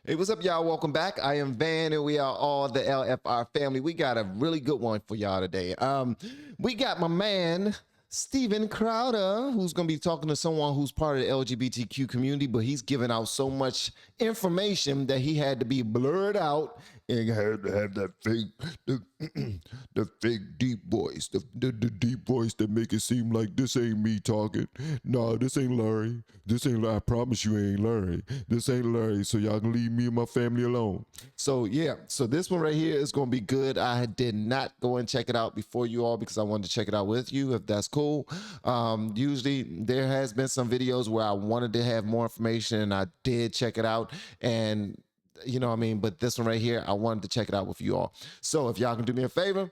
Hey, what's up, y'all? Welcome back. I am Van, and we are all the LFR family. We got a really good one for y'all today. We got my man, Steven Crowder, who's going to be talking to someone who's part of the LGBTQ community, but he's giving out so much information that he had to be blurred out and had to have that fake, the fake deep voice, the deep voice that make it seem like this ain't me talking. No, this ain't Larry. This ain't, I promise you ain't Larry. This ain't Larry, so y'all can leave me and my family alone. So yeah, so this one right here is gonna be good. I did not go and check it out before you all because I wanted to check it out with you, if that's cool. Usually there has been some videos where I wanted to have more information and I did check it out, and you know what I mean, but this one right here, I wanted to check it out with you all. So if y'all can do me a favor,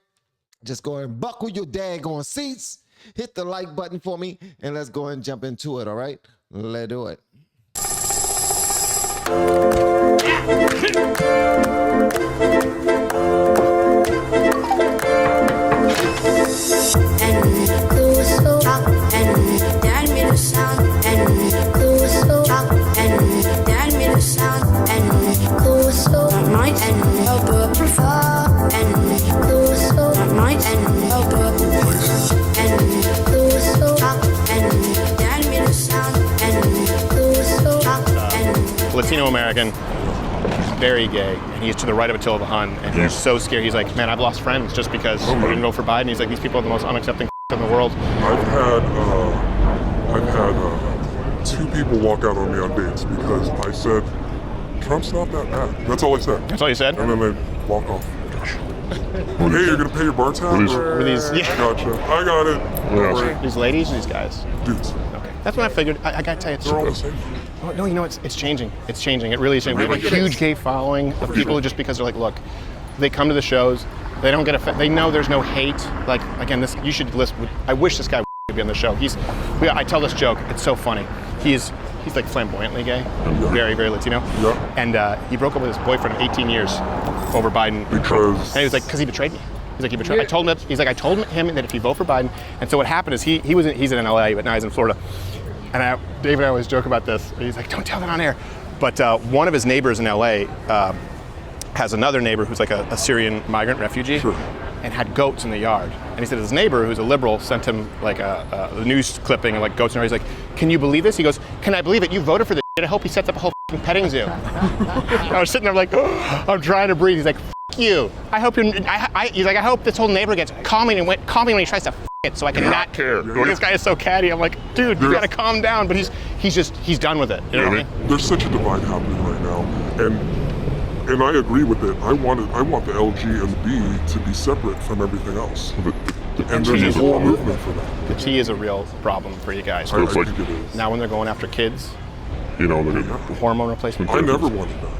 just go and buckle your daggone seats, hit the like button for me, and let's go and jump into it, all right? Let's do it. Latino American, very gay, and he's to the right of Attila the Hun, and he's so scared. He's like, man, I've lost friends just because we didn't vote for Biden. He's like, these people are the most unaccepting in the world. I've had two people walk out on me on dates because I said, Trump's not that bad. That's all I said. That's all you said? And then they walk off. Hey, you're gonna pay your bar tab? Were these, yeah. Gotcha. I got it. Yeah. These ladies or these guys? Dudes. Okay. That's what I figured. I gotta tell you, They're all the same. Oh, no, you know, it's changing. It's changing. It really is changing. We have a huge gay following of people who just because they're like, look, they come to the shows, they don't get offended. They know there's no hate. Like, again, this, you should listen. I wish this guy would be on the show. I tell this joke. It's so funny. He's like flamboyantly gay, very, very Latino. Yeah. And he broke up with his boyfriend of 18 years over Biden. Because? And he was like, because he betrayed me. He's like, he betrayed. I told him that. He's like, I told him that if he vote for Biden. And so what happened is he's in LA, but now he's in Florida. And Dave and I always joke about this. He's like, don't tell that on air. But one of his neighbors in LA has another neighbor who's like a Syrian migrant refugee. Sure. And had goats in the yard. And he said his neighbor, who's a liberal, sent him like a news clipping of like goats in the yard. He's like, can you believe this? He goes, can I believe it? You voted for this shit. I hope he sets up a whole petting zoo. I was sitting there like, oh, I'm trying to breathe. He's like, you. I hope you're, he's like, I hope this whole neighbor gets calming when he tries to it so I can not care. This guy is so catty. I'm like, dude, you gotta calm down. But he's done with it. You know what I mean? There's such a divide happening right now. And I agree with it. I want the LG and the B to be separate from everything else. And there's a whole movement for that. The T is a real problem for you guys. I think it is. Now when they're going after kids, you know, hormone replacement. I never wanted that.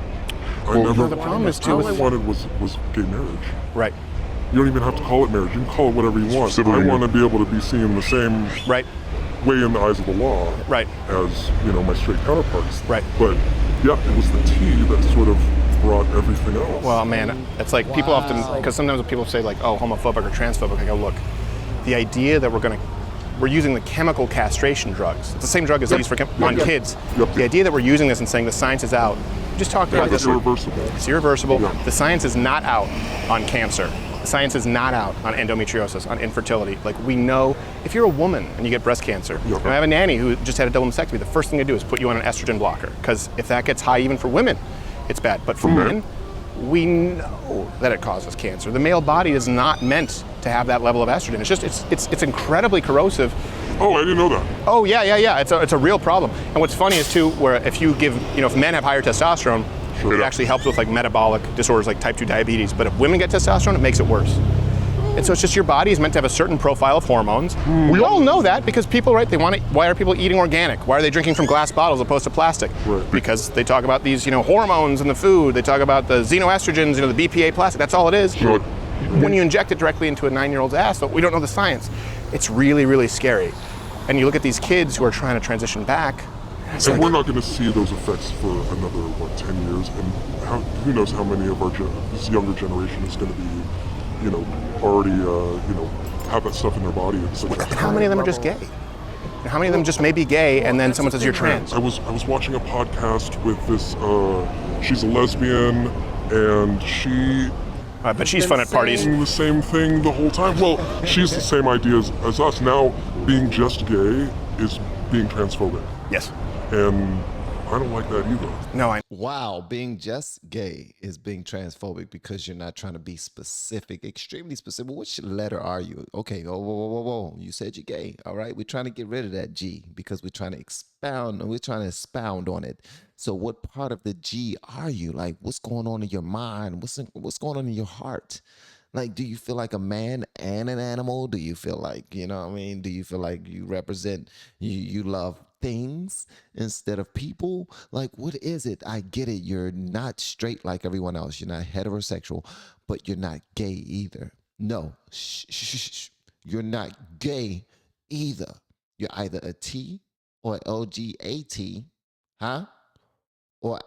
The problem is too. All I wanted was gay marriage. Right. You don't even have to call it marriage. You can call it whatever you want. I want to be able to be seen the same way in the eyes of the law as, you know, my straight counterparts. Right. But yeah, it was the T that sort of brought everything else. Well, man, it's like people often, because sometimes when people say like, oh, homophobic or transphobic, I go, look, the idea that we're using the chemical castration drugs. It's the same drug as they use for kids. The idea that we're using this and saying the science is out. We just talked about this. It's irreversible. It's irreversible. The science is not out on cancer. The science is not out on endometriosis, on infertility. Like, we know if you're a woman and you get breast cancer, and I have a nanny who just had a double mastectomy, the first thing to do is put you on an estrogen blocker, because if that gets high even for women, it's bad. But for men, we know that it causes cancer. The male body is not meant to have that level of estrogen. It's just, it's incredibly corrosive. Oh, I didn't know that. Oh, yeah. It's a real problem. And what's funny is too, where if you give, you know, if men have higher testosterone, it actually helps with like metabolic disorders like type 2 diabetes. But if women get testosterone, it makes it worse. And so it's just your body is meant to have a certain profile of hormones. We all know that because people, right, why are people eating organic? Why are they drinking from glass bottles opposed to plastic? Right. Because they talk about these, you know, hormones in the food. They talk about the xenoestrogens, you know, the BPA plastic. That's all it is. Sure. When you inject it directly into a 9-year-old's ass, but we don't know the science. It's really, really scary. And you look at these kids who are trying to transition back. And we're not going to see those effects for another, 10 years? And who knows how many of this younger generation is going to be, already, have that stuff in their body. How many of them are just gay? How many of them just may be gay, and then someone says you're trans? I was watching a podcast with this. She's a lesbian, and she. But she's fun at parties. The same thing the whole time. Well, she's the same idea as us. Now, being just gay is being transphobic. Yes. And I don't like that either. No, Wow, being just gay is being transphobic because you're not trying to be specific, extremely specific. Which letter are you? Okay, whoa. You said you're gay. All right, we're trying to get rid of that G because we're trying to expound on it. So what part of the G are you? Like, what's going on in your mind? What's going on in your heart? Like, do you feel like a man and an animal? Do you feel like, you know what I mean? Do you feel like you represent, you love things instead of people? Like, what is it? I get it. You're not straight like everyone else. You're not heterosexual, but you're not gay either. No, shh. You're not gay either. You're either a T or LGAT, huh? Or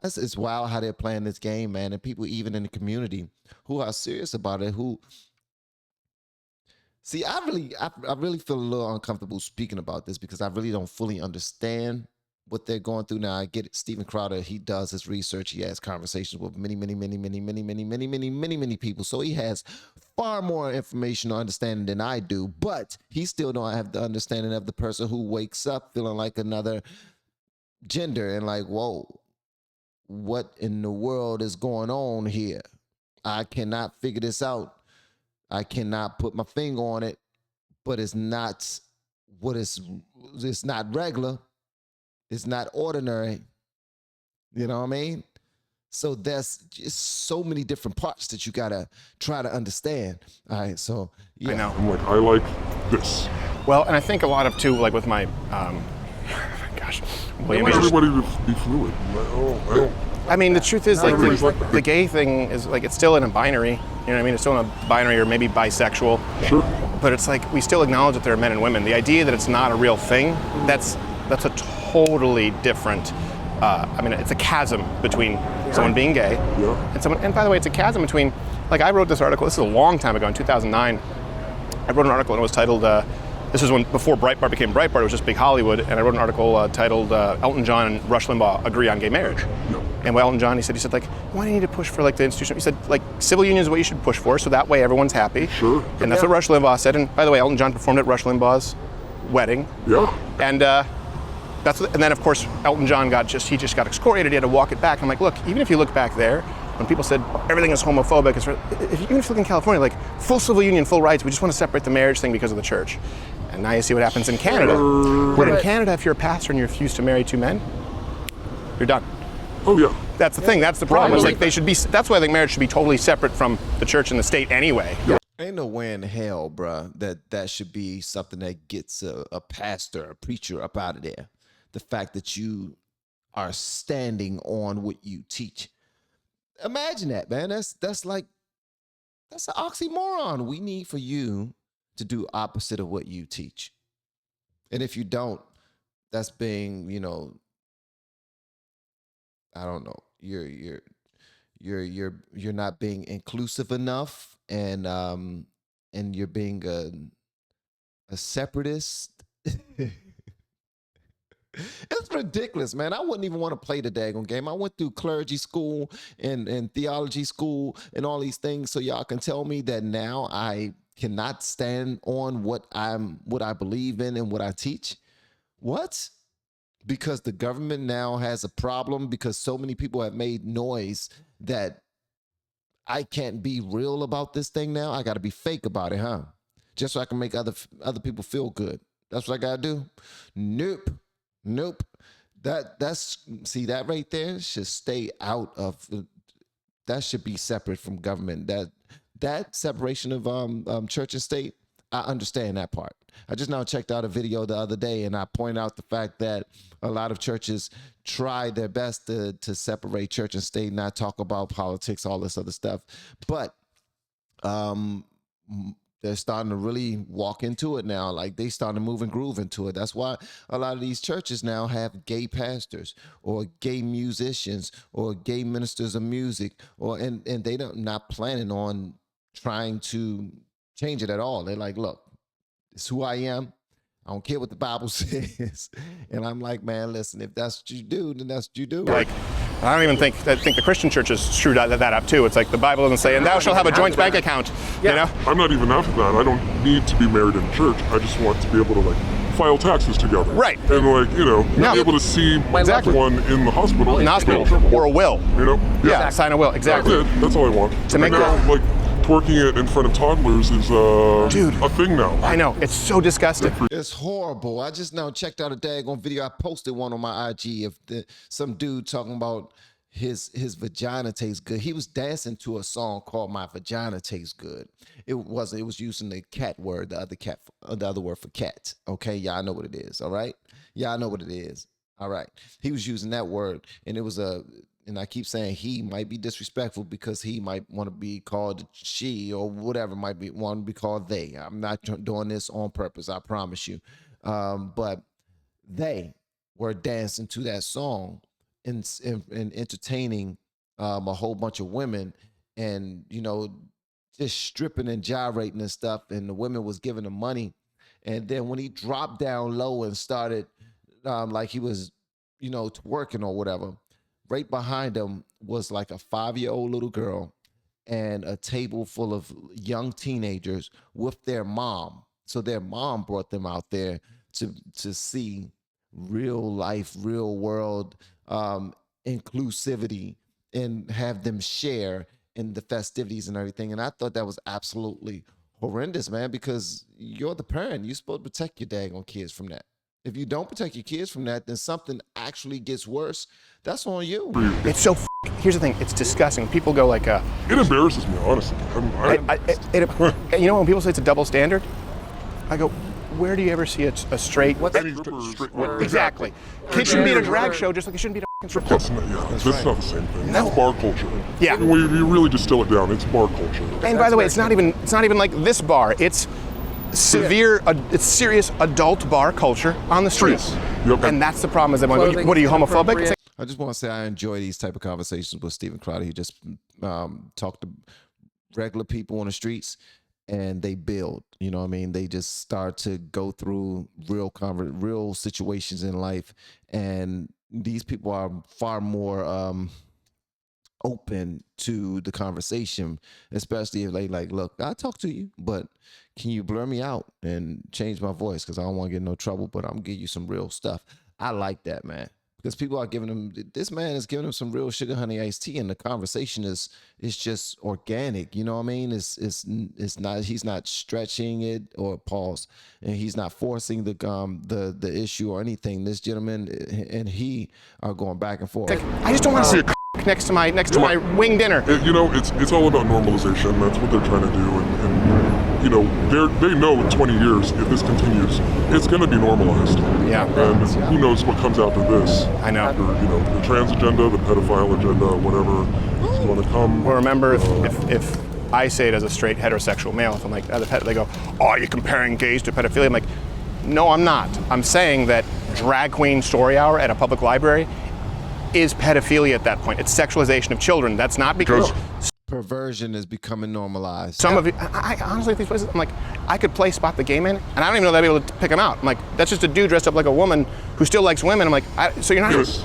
it's wild how they're playing this game, man. And people even in the community who are serious about it, who see, I really feel a little uncomfortable speaking about this because I really don't fully understand what they're going through now. I get it. Steven Crowder, he does his research. He has conversations with many people. So he has far more information or understanding than I do, but he still don't have the understanding of the person who wakes up feeling like another gender and like, whoa, what in the world is going on here? I cannot figure this out. I cannot put my finger on it, but it's not it's not regular. It's not ordinary. You know what I mean? So there's just so many different parts that you gotta try to understand. All right, so yeah. I know. I'm like, I like this. Well, and I think a lot of too, like with my, gosh, I want everybody to be fluid. I mean, the truth is, like, the gay thing is, like, it's still in a binary. You know what I mean? It's still in a binary or maybe bisexual. Sure. But it's like, we still acknowledge that there are men and women. The idea that it's not a real thing, that's a totally different, I mean, it's a chasm between someone being gay and someone, and by the way, it's a chasm between, like, I wrote this article, this is a long time ago, in 2009. I wrote an article and it was titled, this was when, before Breitbart became Breitbart, it was just Big Hollywood, and I wrote an article titled Elton John and Rush Limbaugh Agree on Gay Marriage. And with Elton John, he said, like, why do you need to push for, like, the institution? He said, like, civil union is what you should push for, so that way everyone's happy. Sure. And that's what Rush Limbaugh said. And by the way, Elton John performed at Rush Limbaugh's wedding. Yeah. And and then of course Elton John he just got excoriated. He had to walk it back. I'm like, look, even if you look back there, when people said everything is homophobic, even if you look in California, like, full civil union, full rights, we just want to separate the marriage thing because of the church. And now you see what happens in Canada. But in Canada, if you're a pastor and you refuse to marry two men, you're done. Oh yeah. That's the thing. That's the problem. It's like they should be. That's why I think marriage should be totally separate from the church and the state anyway. Ain't no way in hell, bruh, that should be something that gets a pastor, a preacher up out of there. The fact that you are standing on what you teach. Imagine that, man. That's an oxymoron. We need for you to do opposite of what you teach. And if you don't, that's being, you know, I don't know. You're not being inclusive enough, and you're being a separatist. It's ridiculous, man. I wouldn't even want to play the daggone game. I went through clergy school and theology school and all these things, so y'all can tell me that now I cannot stand on what I believe in and what I teach. What? Because the government now has a problem because so many people have made noise that I can't be real about this thing now. I got to be fake about it, huh? Just so I can make other people feel good. That's what I got to do? Nope. See, that right there should stay out of, that should be separate from government. That separation of church and state, I understand that part. I just now checked out a video the other day, and I point out the fact that a lot of churches try their best to separate church and state, not talk about politics, all this other stuff. But they're starting to really walk into it now. Like, they starting to move and groove into it. That's why a lot of these churches now have gay pastors or gay musicians or gay ministers of music, and they not planning on trying to change it at all. They're like, look, it's who I am. I don't care what the Bible says. And I'm like, man, listen, if that's what you do, then that's what you do. Like, I don't even think the Christian churches screwed that up too. It's like the Bible doesn't say, and thou shalt have a joint bank account. You know? I'm not even after that. I don't need to be married in church. I just want to be able to like file taxes together. Right. And like, you know, be able to see one in the hospital. Or a will. You know? Yeah, sign a will. Exactly. That's all I want. To make that. Like, twerking it in front of toddlers is a thing now. I know, it's so disgusting. It's horrible. I just now checked out a daggone video. I posted one on my IG of some dude talking about his vagina tastes good. He was dancing to a song called "My Vagina Tastes Good." It was using the cat word, the other word for cat. Okay, y'all know what it is. All right, y'all know what it is. All right, he was using that word, and it was and I keep saying he might be disrespectful because he might want to be called she or whatever, want to be called they. I'm not doing this on purpose, I promise you. But they were dancing to that song and entertaining a whole bunch of women and, you know, just stripping and gyrating and stuff. And the women was giving him money. And then when he dropped down low and started like he was, you know, twerking or whatever, right behind him was like a 5-year-old little girl and a table full of young teenagers with their mom. So their mom brought them out there to see real life, real world inclusivity and have them share in the festivities and everything. And I thought that was absolutely horrendous, man, because you're the parent. You're supposed to protect your daggone kids from that. If you don't protect your kids from that, then something actually gets worse. That's on you. It's so. Here's the thing. It's disgusting. People go like, it embarrasses me, honestly. You know when people say it's a double standard, I go, where do you ever see a straight? Exactly. Kids shouldn't be at a drag show just like they shouldn't be at a strip club. That's not the same thing. That's bar culture. Yeah. When you really distill it down, it's bar culture. And by the way, it's not even like this bar. It's it's serious adult bar culture on the streets. Yep. And that's the problem. Is that what are you, homophobic? I just want to say I enjoy these type of conversations with Steven Crowder. He just talked to regular people on the streets and they build, you know what I mean? They just start to go through real situations in life. And these people are far more open to the conversation, especially if they like, look, I'll talk to you, but can you blur me out and change my voice? Because I don't want to get in no trouble, but I'm gonna give you some real stuff. I like that, man. Because people are giving him, this man is giving him some real sugar honey iced tea, and the conversation is just organic. You know what I mean? It's not, he's not stretching it or pause, and he's not forcing the issue or anything. This gentleman and he are going back and forth. I just don't want to see a next to my wing dinner. You know, it's all about normalization. That's what they're trying to do, and you know, they know in 20 years, if this continues, it's going to be normalized. Yeah. And who knows what comes after this? I know. You know, the trans agenda, the pedophile agenda, whatever is going to come. Well, remember, if I say it as a straight heterosexual male, if I'm like, they go, oh, are you comparing gays to pedophilia? I'm like, no, I'm not. I'm saying that drag queen story hour at a public library is pedophilia at that point. It's sexualization of children. That's not because... Perversion is becoming normalized. Some of it, I honestly, these places, I'm like, I could play spot the gay man, and I don't even know that I'd be able to pick him out. I'm like, that's just a dude dressed up like a woman who still likes women. I'm like, so you're not. Yes.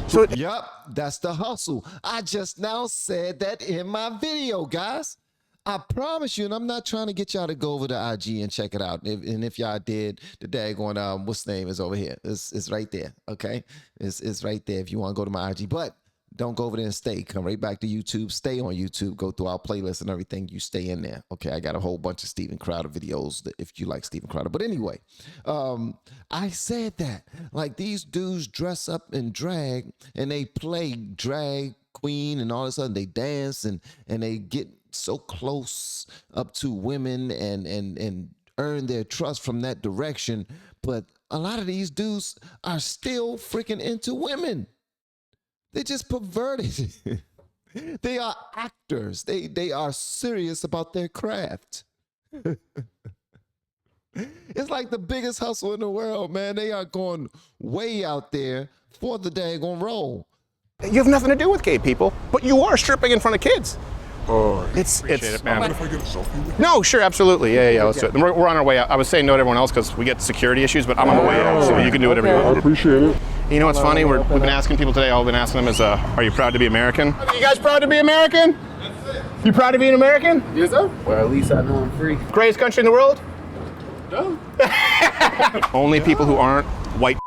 So yep, that's the hustle. I just now said that in my video, guys. I promise you, and I'm not trying to get y'all to go over to IG and check it out. And if y'all did, the daggone what's the name is over here. It's right there. Okay, it's right there. If you want to go to my IG, but. Don't go over there and stay. Come right back to YouTube. Stay on YouTube. Go through our playlist and everything. You stay in there. Okay, I got a whole bunch of Steven Crowder videos if you like Steven Crowder. But anyway, I said that. Like, these dudes dress up in drag and they play drag queen and all this other. They dance and they get so close up to women and earn their trust from that direction. But a lot of these dudes are still freaking into women. They just perverted. They are actors. They are serious about their craft. It's like the biggest hustle in the world, man. They are going way out there for the daggone role. You have nothing to do with gay people, but you are stripping in front of kids. Appreciate it, man. Mind if I get a selfie with you? No, sure, absolutely. Yeah, let's do it. We're on our way out. I was saying no to everyone else because we get security issues, but I'm on the way out, so you can do whatever you I want. appreciate it. You know what's funny? We've been asking people today, all we've been asking them is, are you proud to be American? You guys proud to be American? You proud to be an American? Yes, sir. Well, at least I know I'm free. Greatest country in the world? No. Only people who aren't white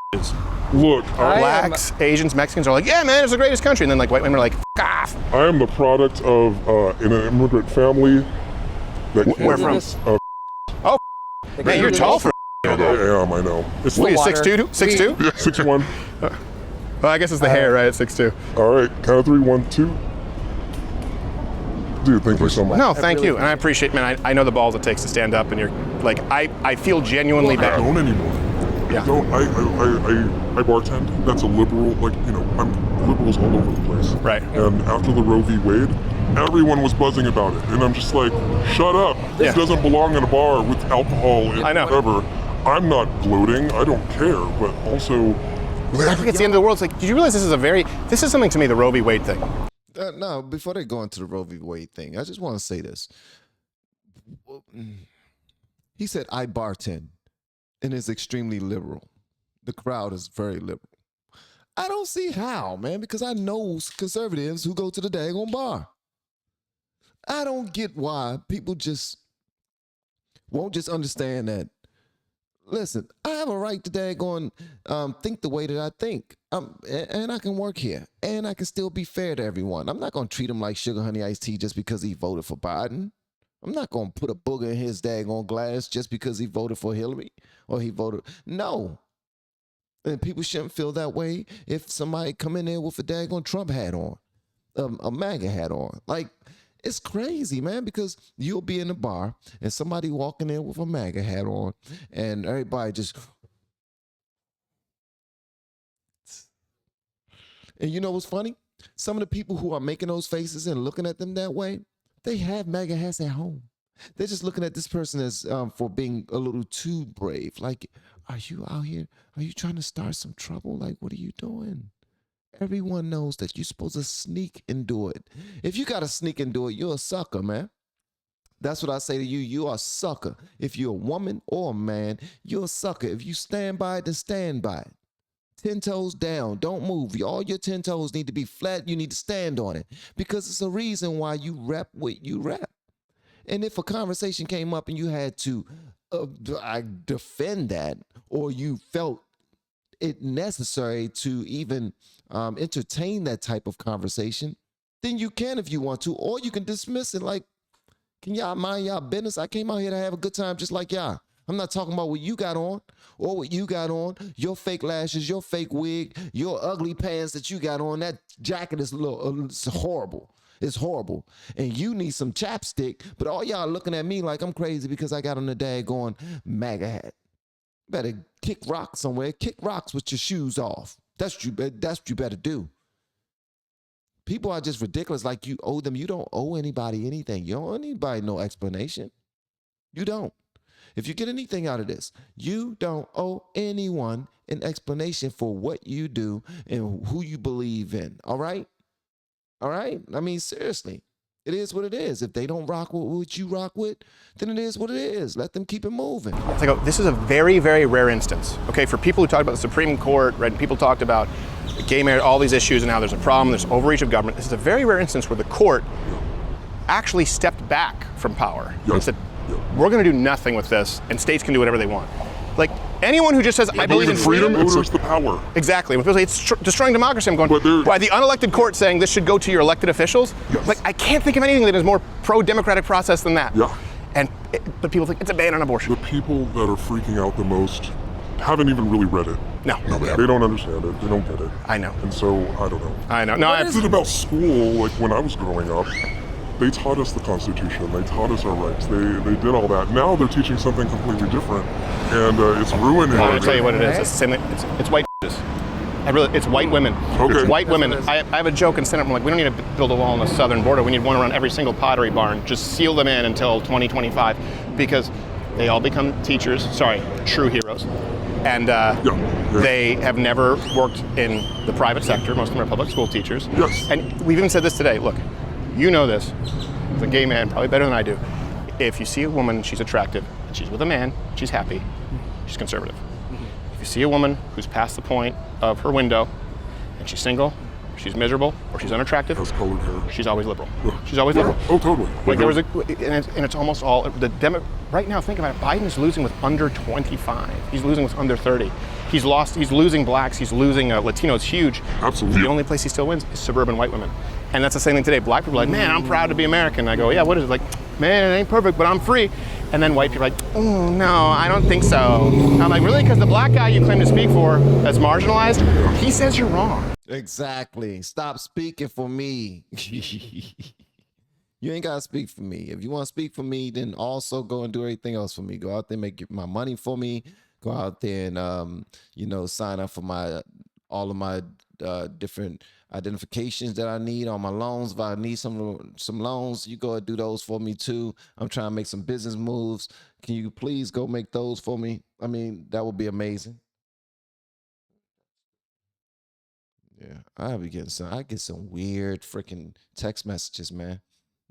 Look, blacks, Asians, Mexicans are like, yeah, man, it's the greatest country. And then like white women are like, F off. I am the product of an immigrant family that came Where from? Oh, man, you're tall for I am, I know. It's what, you the 6'2"? 6'2"? Yeah, 6'1". Well, I guess it's the hair, right? It's 6'2". All right, count of 3, 1, 2. Dude, thank you so much. No, thank you. And I appreciate, man, I know the balls it takes to stand up, and you're like, I feel genuinely I bad. don't anymore. Yeah. I bartend. That's a liberal, I'm liberals all over the place. Right. And after the Roe v. Wade, everyone was buzzing about it. And I'm just like, shut up. Yeah. This doesn't belong in a bar with alcohol and I know. whatever. I'm not gloating. I don't care. But also, I think it's the end of the world. It's like, did you realize this is something to me, the Roe v. Wade thing? No, before they go into the Roe v. Wade thing, I just want to say this. He said, I bartend, and is extremely liberal. The crowd is very liberal. I don't see how, man, because I know conservatives who go to the daggone bar. I don't get why people just won't just understand that. Listen, I have a right to daggone think the way that I think, and I can work here, and I can still be fair to everyone. I'm not going to treat him like sugar honey iced tea just because he voted for Biden. I'm not going to put a booger in his daggone glass just because he voted for Hillary or he voted. No. And people shouldn't feel that way if somebody come in there with a daggone Trump hat on, a MAGA hat on. Like, it's crazy, man, because you'll be in the bar and somebody walking in with a MAGA hat on and everybody just... And you know what's funny? Some of the people who are making those faces and looking at them that way, they have MAGA hats at home. They're just looking at this person as for being a little too brave. Like, are you out here? Are you trying to start some trouble? Like, what are you doing? Everyone knows that you're supposed to sneak and do it. If you got to sneak and do it, you're a sucker, man. That's what I say to you. You are a sucker. If you're a woman or a man, you're a sucker. If you stand by it, then stand by it. 10 toes down. Don't move. All your 10 toes need to be flat. You need to stand on it because it's a reason why you rep what you rep. And if a conversation came up and you had to defend that, or you felt it necessary to even entertain that type of conversation, then you can if you want to, or you can dismiss it like, can y'all mind y'all business? I came out here to have a good time just like y'all. I'm not talking about what you got on or what you got on, your fake lashes, your fake wig, your ugly pants that you got on. That jacket is it's horrible. It's horrible. And you need some chapstick, but all y'all looking at me like I'm crazy because I got on the daggone MAGA hat. Better kick rocks somewhere. Kick rocks with your shoes off. That's what you better do. People are just ridiculous. Like you owe them. You don't owe anybody anything. You don't owe anybody no explanation. You don't. If you get anything out of this, you don't owe anyone an explanation for what you do and who you believe in. All right? All right? I mean, seriously. It is what it is. If they don't rock with what you rock with, then it is what it is. Let them keep it moving. It's like, this is a very, very rare instance. Okay, for people who talk about the Supreme Court, right? And people talked about gay marriage, all these issues, and now there's a problem, there's overreach of government. This is a very rare instance where the court actually stepped back from power and said, we're going to do nothing with this, and states can do whatever they want. Like, anyone who just says, I believe in freedom. It's the power. Exactly. When people say it's destroying democracy, I'm going, why the unelected court saying this should go to your elected officials? Yes. Like, I can't think of anything that is more pro-democratic process than that. Yeah. But people think it's a ban on abortion. The people that are freaking out the most haven't even really read it. No. They don't understand it. They don't get it. I know. And so, I don't know. I know. No, What is it about school, like when I was growing up? They taught us the Constitution. They taught us our rights. They did all that. Now they're teaching something completely different, and it's ruining. I'm going to tell you what it is. It's white bitches. It's white women. Okay. It's white women. I have a joke in Senate. I'm like, we don't need to build a wall on the southern border. We need one around every single pottery barn. Just seal them in until 2025, because they all become teachers. Sorry, true heroes. And they have never worked in the private sector. Most of them are public school teachers. Yes. And we've even said this today. Look, you know this. as a gay man, probably better than I do. If you see a woman, she's attractive, and she's with a man, she's happy, she's conservative. If you see a woman who's past the point of her window, and she's single, she's miserable, or she's unattractive, Has colored hair. she's always liberal. She's always liberal. Oh, totally. Like there was and it's almost all right now. Think about it. Biden is losing with under 25. He's losing with under 30. He's losing blacks. He's losing Latinos. Huge. Absolutely. The only place he still wins is suburban white women. And that's the same thing today. Black people are like, man, I'm proud to be American. I go, yeah, what is it? Like, man, it ain't perfect, but I'm free. And then white people are like, oh, no, I don't think so. I'm like, really? Because the black guy you claim to speak for as marginalized, he says you're wrong. Exactly. Stop speaking for me. You ain't gotta speak for me. If you want to speak for me, then also go and do everything else for me. Go out there, make my money for me. Go out there and sign up for all of my different identifications that I need on my loans. If I need some loans, you go and do those for me too. I'm trying to make some business moves. Can you please go make those for me? I mean, that would be amazing. Yeah, I get some weird freaking text messages, man.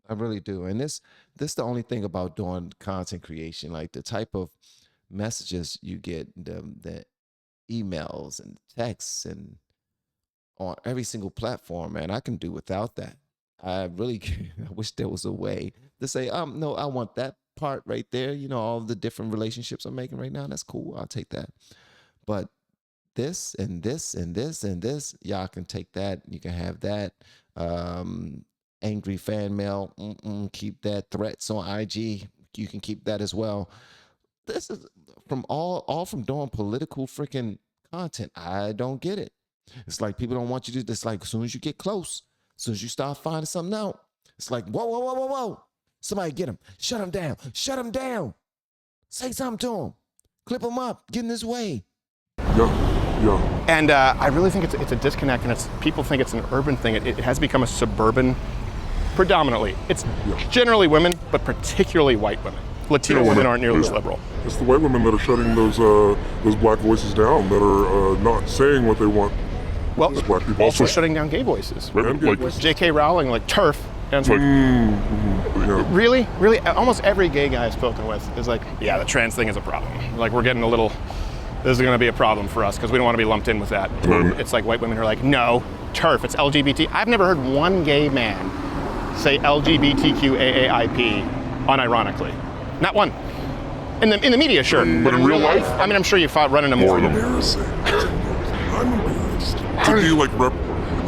I really do. And this the only thing about doing content creation, like the type of messages you get, the emails and texts and on every single platform, man, I can do without that. I really I wish there was a way to say, no, I want that part right there. All the different relationships I'm making right now. That's cool. I'll take that. But this and this and this and this, y'all can take that. You can have that. Angry fan mail, keep that. Threats on IG, you can keep that as well. This is from all from doing political freaking content. I don't get it. It's like people don't want you to. It's like as soon as you get close, as soon as you start finding something out, it's like whoa. Somebody get him. Shut him down. Shut him down. Say something to him. Clip him up. Get in his way. Yeah. And I really think it's a disconnect, and people think it's an urban thing. It has become a suburban, predominantly. It's generally women, but particularly white women. Latino women aren't nearly as liberal. It's the white women that are shutting those black voices down, that are not saying what they want. Well, black people also say. shutting down gay voices. Like J.K. Rowling, like TERF. And it's like, really? Almost every gay guy I've spoken with is like, yeah, the trans thing is a problem. Like, we're getting a little. This is going to be a problem for us because we don't want to be lumped in with that. It's like white women are like, no, TERF, it's LGBT. I've never heard one gay man say LGBTQ AAIP unironically. Not one. In the media, sure. But in real life? I mean, I'm sure you run into more of them. Embarrassing. I'm embarrassed. To be like,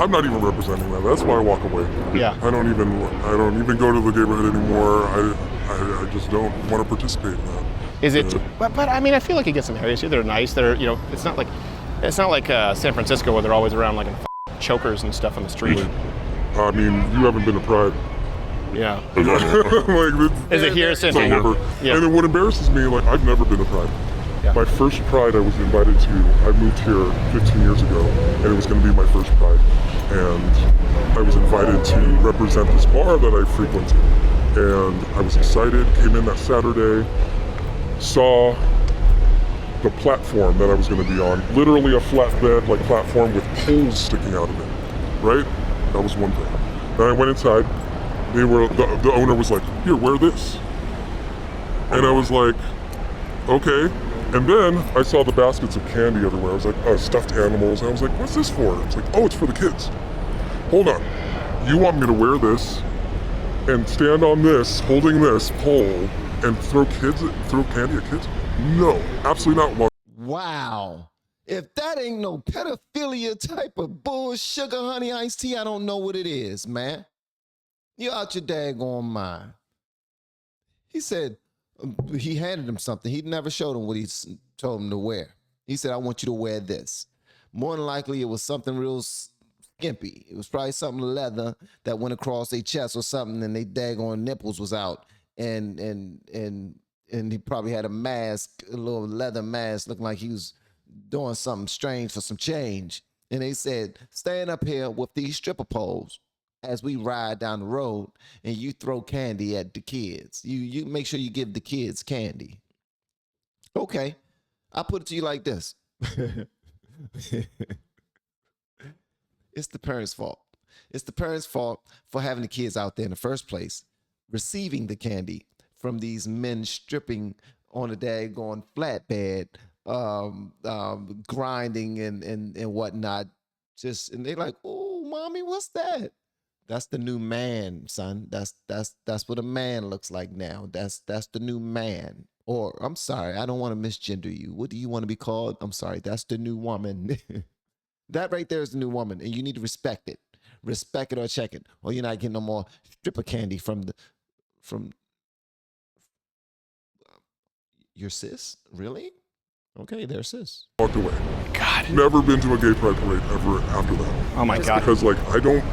I'm not even representing that. That's why I walk away. Yeah. I don't even go to the neighborhood anymore. I just don't want to participate in that. Is it? But I mean, I feel like you get some areas here that are nice. It's not like San Francisco where they're always around like chokers and stuff on the street. I mean, you haven't been to Pride. Yeah. Is it here? San Francisco? Yeah. And then what embarrasses me, like, I've never been to Pride. Yeah. My first Pride I was invited to, I moved here 15 years ago, and it was going to be my first Pride. And I was invited to represent this bar that I frequented. And I was excited, came in that Saturday, saw the platform that I was going to be on, literally a flatbed like platform with poles sticking out of it, right? That was one thing. Then I went inside. The owner was like, here, wear this. And I was like, okay. And then I saw the baskets of candy everywhere. I was like, stuffed animals. And I was like, what's this for? It's like, oh, it's for the kids. Hold on. You want me to wear this and stand on this, holding this pole, and throw candy at kids? No, absolutely not. Wow. If that ain't no pedophilia type of bull sugar honey iced tea, I don't know what it is, man. You out your daggone mind. He said, he handed him something. He never showed him what he told him to wear. He said, I want you to wear this. More than likely, it was something real skimpy. It was probably something leather that went across their chest or something, and they daggone nipples was out. And he probably had a mask, a little leather mask, looking like he was doing something strange for some change. And they said, stand up here with these stripper poles as we ride down the road, and you throw candy at the kids. You make sure you give the kids candy. Okay, I'll put it to you like this. It's the parents' fault. It's the parents' fault for having the kids out there in the first place. receiving the candy from these men stripping on a daggone flatbed, grinding and whatnot. And they like, oh, mommy, what's that? That's the new man, son. That's what a man looks like now. That's the new man. Or I'm sorry, I don't want to misgender you. What do you want to be called? I'm sorry, that's the new woman. That right there is the new woman, and you need to respect it. Respect it or check it, or you're not getting no more stripper candy from your sis. Really? Okay, there's sis. Walked away. God. Never been to a gay pride parade ever after that. Oh my God. Because like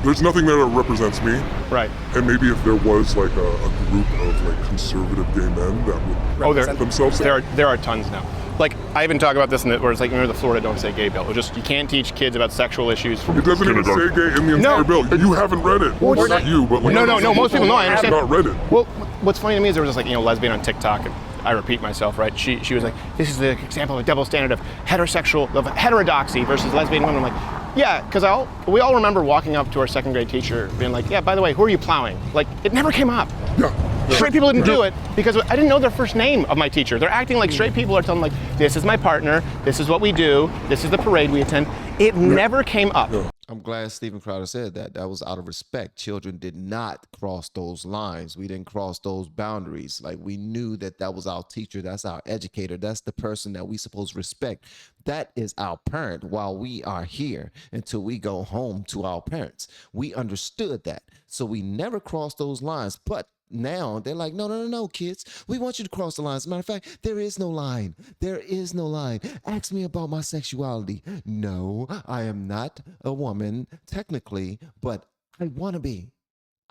there's nothing there that represents me. Right. And maybe if there was like a group of like conservative gay men that would represent themselves. There are tons now. Like, I even talk about this where it's like, remember the Florida Don't Say Gay bill. It just, you can't teach kids about sexual issues. It doesn't even say gay in the entire bill. You haven't read it. Well, not you, but like, no, most people know. I understand. Not read it. Well, what's funny to me is there was this like, lesbian on TikTok, and I repeat myself, right? She was like, this is the example of a double standard of heterodoxy versus lesbian women. I'm like, yeah, because we all remember walking up to our second grade teacher being like, yeah, by the way, who are you plowing? Like, it never came up. Yeah. Straight people didn't do it because I didn't know their first name of my teacher. They're acting like straight people are telling them like, this is my partner, this is what we do, this is the parade we attend. It never came up. I'm glad Stephen Crowder said that. That was out of respect. Children did not cross those lines. We didn't cross those boundaries. Like, we knew that was our teacher. That's our educator. That's the person that we supposed to respect. That is our parent while we are here until we go home to our parents. We understood that. So we never crossed those lines. But now they're like, no, kids. We want you to cross the line. As a matter of fact, there is no line. There is no line. Ask me about my sexuality. No, I am not a woman technically, but I want to be.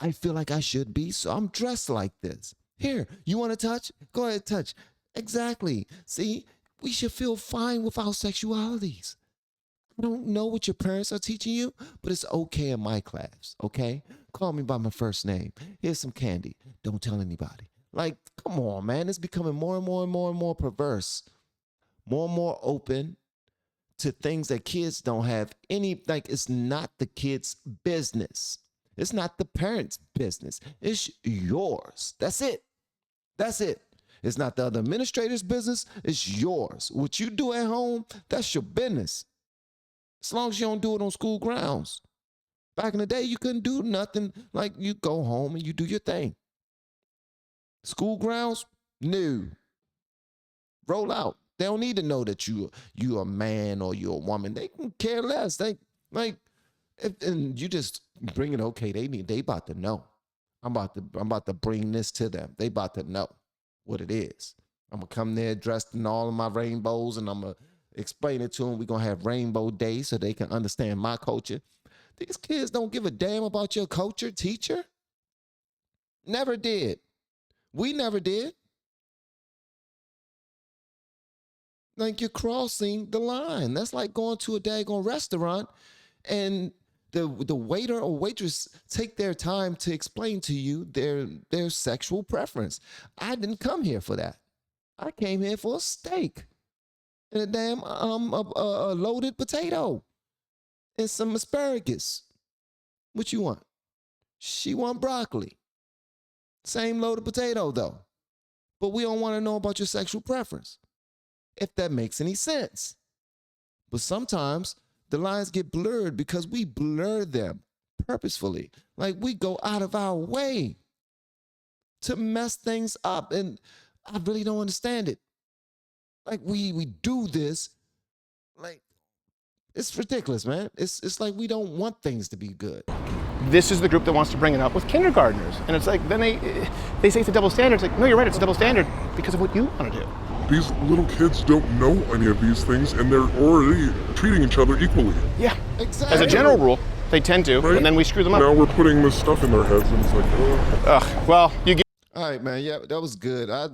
I feel like I should be, so I'm dressed like this. Here, you want to touch? Go ahead, touch. Exactly. See, we should feel fine with our sexualities. I don't know what your parents are teaching you, but it's okay in my class, okay? Call me by my first name. Here's some candy. Don't tell anybody. Like, come on, man. It's becoming more and more and more and more perverse, more and more open to things that kids don't have any, like, it's not the kid's business. It's not the parents' business. It's yours. That's it. That's it. It's not the other administrator's business. It's yours. What you do at home, that's your business. As long as you don't do it on school grounds. Back in the day, you couldn't do nothing. Like, you go home and you do your thing. School grounds? No. Roll out. They don't need to know that you a man or you're a woman. They can care less. And you just bring it. Okay, they about to know. I'm about to bring this to them. They about to know what it is. I'm gonna come there dressed in all of my rainbows, and I'm gonna explain it to them. We're gonna have Rainbow Day so they can understand my culture. These kids don't give a damn about your culture, teacher. Never did. We never did. Like, you're crossing the line. That's like going to a daggone restaurant and the waiter or waitress take their time to explain to you their sexual preference. I didn't come here for that. I came here for a steak and a damn a loaded potato and some asparagus. What you want? She want broccoli. Same loaded potato though. But we don't want to know about your sexual preference, if that makes any sense. But sometimes the lines get blurred because we blur them purposefully. Like, we go out of our way to mess things up, and I really don't understand it. Like, we do this, like, it's ridiculous, man. It's like we don't want things to be good. This is the group that wants to bring it up with kindergartners. And it's like, then they say it's a double standard. It's like, no, you're right, it's a double standard because of what you want to do. These little kids don't know any of these things, and they're already treating each other equally. Yeah, exactly. As a general rule, they tend to, right? And then we screw them up. Now we're putting this stuff in their heads, and it's like, ugh. Well, you get. All right, man. Yeah, that was good. I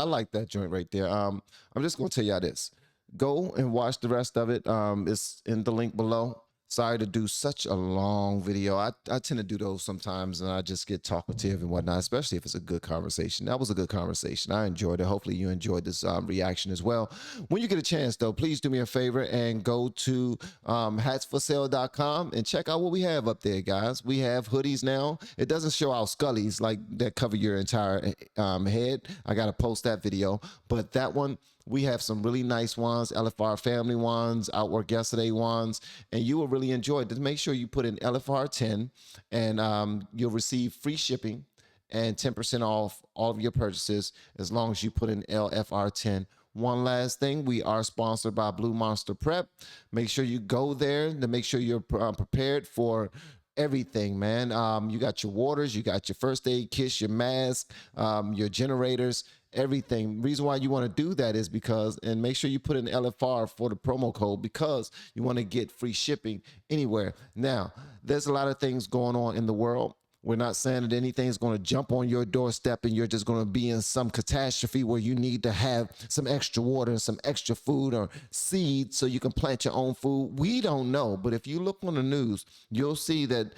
like that joint right there. I'm just gonna tell y'all this. Go and watch the rest of it. It's in the link below. Sorry to do such a long video. I tend to do those sometimes, and I just get talkative and whatnot, especially if it's a good conversation. That was a good conversation. I enjoyed it. Hopefully you enjoyed this reaction as well. When you get a chance, though, please do me a favor and go to hatsforsale.com and check out what we have up there, guys. We have hoodies now. It doesn't show out scullies like that cover your entire head. I got to post that video, but that one, we have some really nice ones, LFR family ones, Outwork Yesterday ones, and you will really enjoy it. Just make sure you put in LFR 10, and you'll receive free shipping and 10% off all of your purchases as long as you put in LFR 10. One last thing, we are sponsored by Blue Monster Prep. Make sure you go there to make sure you're prepared for everything, man. You got your waters, you got your first aid kits, your mask, your generators, everything. Reason why you want to do that is because, and make sure you put in LFR for the promo code, because you want to get free shipping anywhere. Now, there's a lot of things going on in the world. We're not saying that anything's going to jump on your doorstep and you're just going to be in some catastrophe where you need to have some extra water and some extra food or seeds so you can plant your own food. We don't know. But if you look on the news, you'll see that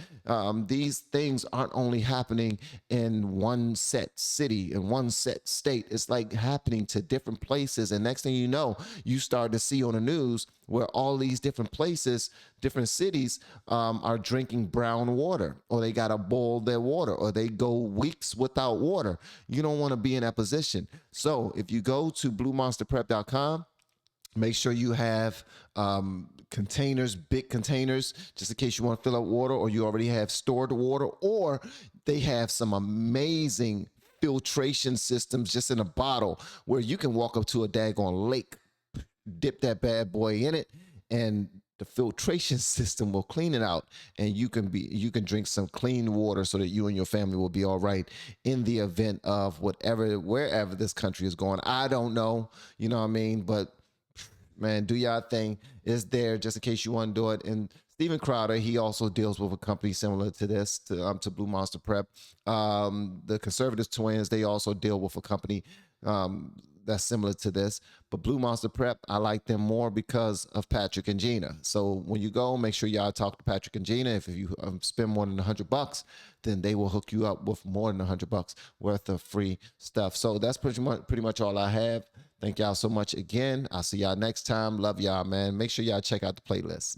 these things aren't only happening in one set city, in one set state. It's like happening to different places. And next thing you know, you start to see on the news where all these different places, different cities are drinking brown water, or they got to boil their water, or they go weeks without water. You don't want to be in that position. So if you go to bluemonsterprep.com, make sure you have containers, big containers, just in case you want to fill up water, or you already have stored water, or they have some amazing filtration systems just in a bottle where you can walk up to a daggone lake, dip that bad boy in it, and the filtration system will clean it out, and you can drink some clean water so that you and your family will be all right in the event of wherever this country is going. I don't know, you know what I mean? But man, do y'all thing. Is there just in case you want to do it. And Steven Crowder, he also deals with a company similar to this, to Blue Monster Prep. The Conservative Twins, they also deal with a company that's similar to this. But Blue Monster Prep, I like them more because of Patrick and Gina. So when you go, make sure y'all talk to Patrick and Gina. If you spend more than $100, then they will hook you up with more than $100 worth of free stuff. So that's pretty much all I have. Thank y'all so much again. I'll see y'all next time. Love y'all, man. Make sure y'all check out the playlist.